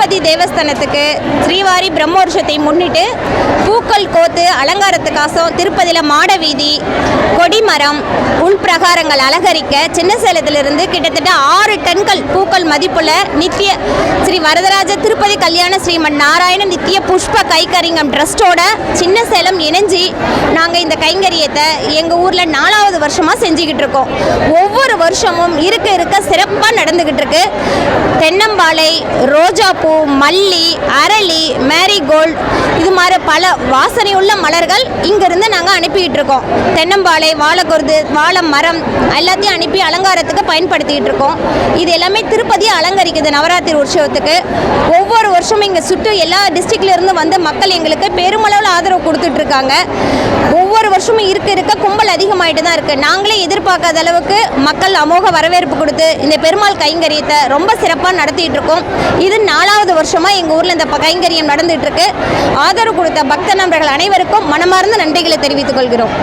திருப்பதி தேவஸ்தானத்துக்கு ஸ்ரீவாரி பிரம்மோற்சவத்தை முன்னிட்டு பூக்கள் கோத்து அலங்காரத்துக்காசம் திருப்பதியில் மாட வீதி, கொடிமரம், உள்பிரகாரங்கள் அலங்கரிக்க சின்ன சேலத்திலிருந்து கிட்டத்தட்ட 6 டன்கள் பூக்கள் மதிப்புள்ள நித்திய ஸ்ரீ வரதராஜ திருப்பதி கல்யாண ஸ்ரீமன் நாராயண நித்திய புஷ்ப கைங்கரியம் ட்ரஸ்டோட சின்ன சேலம் இணைஞ்சி நாங்கள் இந்த கைங்கரியத்தை எங்கள் ஊரில் 4வது வருஷமாக செஞ்சுக்கிட்டு இருக்கோம். ஒவ்வொரு வருஷமும் இருக்க சிறப்பாக நடந்துக்கிட்டு இருக்கு. தென்னம்பாளை, ரோஜாப்பூ, மல்லி, அரளி, மேரிகோல்டு இது மாதிரி பல வாசனை உள்ள மலர்கள் இங்கிருந்து நாங்கள் அனுப்பிக்கிட்டு இருக்கோம். தென்னம்பாளை, வாழைக்கொருது, வாழை மரம் எல்லாத்தையும் அனுப்பி அலங்காரத்துக்கு பயன்படுத்திக்கிட்டு இருக்கோம். இது எல்லாமே திருப்பதியை அலங்கரிக்குது நவராத்திரி உற்சவத்துக்கு. ஒவ்வொரு வருஷமும் இங்கே சுற்று எல்லா டிஸ்ட்ரிக்ட்லேருந்து வந்து மக்கள் எங்களுக்கு பெருமளவில் ஆதரவு கொடுத்துட்ருக்காங்க. ஒவ்வொரு வருஷமும் இருக்க கும்பல் அதிகமாகிட்டு தான் இருக்குது. நாங்களே எதிர்பார்க்காத அளவுக்கு மக்கள் அமோக வரவேற்பு கொடுத்து இந்த பெருமாள் கைங்கரியத்தை ரொம்ப சிறப்பாக நடத்திட்டு இருக்கோம். இது 4வது வருஷமாக எங்கள் ஊரில் இந்த கைங்கரியம் நடந்துகிட்டு இருக்கு. ஆதரவு கொடுத்த பக்த நண்பர்கள் அனைவருக்கும் மனமார்ந்த நன்றிகளை தெரிவித்துக் கொள்கிறோம்.